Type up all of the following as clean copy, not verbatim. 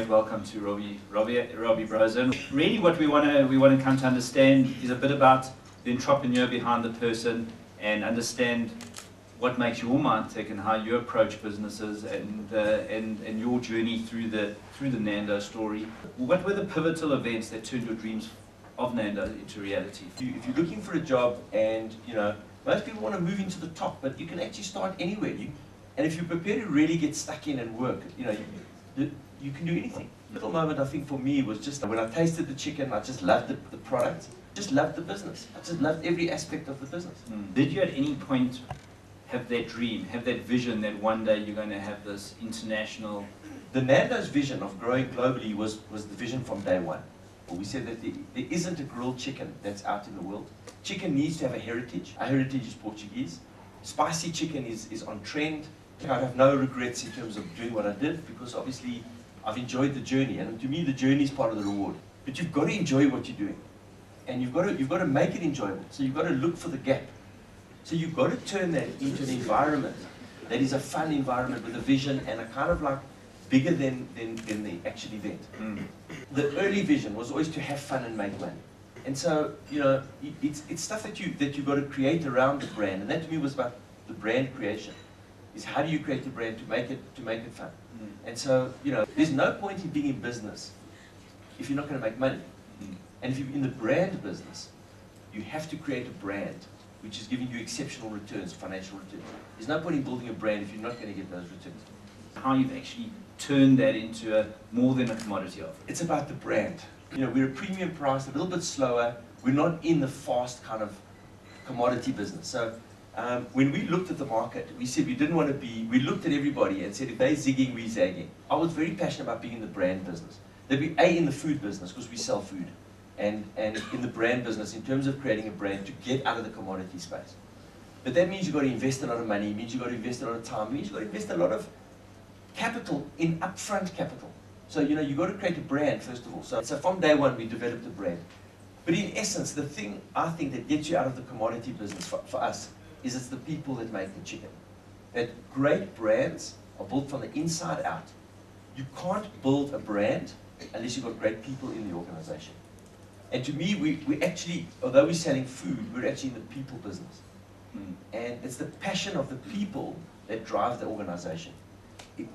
great welcome to Robbie Brozin. Really, what we want to come to understand is a bit about the entrepreneur behind the person, and understand what makes your mind tick and how you approach businesses, and your journey through the Nando story. What were the pivotal events that turned your dreams of Nando into reality? If you're looking for a job, and most people want to move into the top, but you can actually start anywhere. And if you're prepared to really get stuck in and work, you can do anything. The little moment, I think, for me was just when I tasted the chicken. I just loved the product, just loved the business. I just loved every aspect of the business. Did you at any point have that dream, have that vision that one day you're going to have this international... The Nando's vision of growing globally was the vision from day one. We said that there isn't a grilled chicken that's out in the world. Chicken needs to have a heritage. Our heritage is Portuguese. Spicy chicken is on trend. I have no regrets in terms of doing what I did, because obviously I've enjoyed the journey, and to me the journey is part of the reward. But you've got to enjoy what you're doing, and you've got to make it enjoyable. So you've got to look for the gap. So you've got to turn that into an environment that is a fun environment with a vision and a kind of like bigger than the actual event. The early vision was always to have fun and make money, and so it's stuff that you've got to create around the brand, and that to me was about the brand creation. Is how do you create a brand to make it fun? And so there's no point in being in business if you're not going to make money. And if you're in the brand business, you have to create a brand which is giving you exceptional returns, financial returns. There's no point in building a brand if you're not going to get those returns. How you've actually turned that into more than a commodity offer. It's about the brand. We're a premium price, a little bit slower. We're not in the fast kind of commodity business. So when we looked at the market, we said we didn't want to be, we looked at everybody and said if they're zigging, we're zagging. I was very passionate about being in the brand business. That we in the food business, because we sell food, and in the brand business in terms of creating a brand to get out of the commodity space. But that means you've got to invest a lot of money, it means you've got to invest a lot of time, it means you've got to invest a lot of capital in upfront capital. So you've got to create a brand first of all. So from day one we developed a brand. But in essence, the thing I think that gets you out of the commodity business for us is it's the people that make the chicken. That great brands are built from the inside out. You can't build a brand unless you've got great people in the organization. And to me, we actually, although we're selling food, we're actually in the people business. And it's the passion of the people that drive the organization.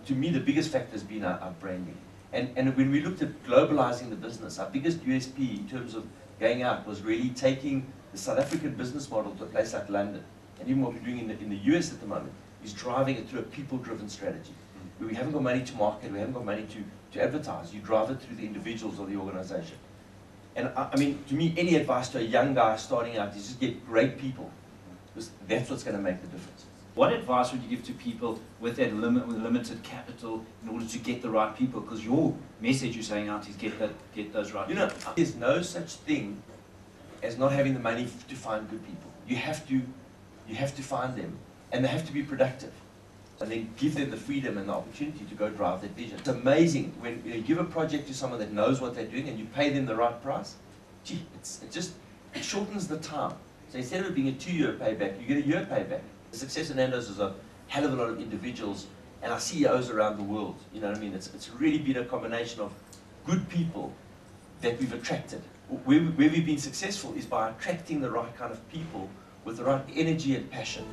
To me, the biggest factor has been our branding. And when we looked at globalizing the business, our biggest USP in terms of going out was really taking the South African business model to a place like London. And even what we're doing in the US at the moment is driving it through a people-driven strategy. Where we haven't got money to market, we haven't got money to advertise. You drive it through the individuals of the organization. And I mean, to me, any advice to a young guy starting out is just get great people. Because that's what's going to make the difference. What advice would you give to people with that limited capital in order to get the right people? Because your message you're saying out is get those right people. There's no such thing as not having the money to find good people. You have to find them, and they have to be productive. And then give them the freedom and the opportunity to go drive that vision. It's amazing when you give a project to someone that knows what they're doing and you pay them the right price. Gee, it shortens the time. So instead of it being a 2-year payback, you get a year payback. The success of Nando's is a hell of a lot of individuals and our CEOs around the world. You know what I mean? It's really been a combination of good people that we've attracted. Where we've been successful is by attracting the right kind of people with the right energy and passion.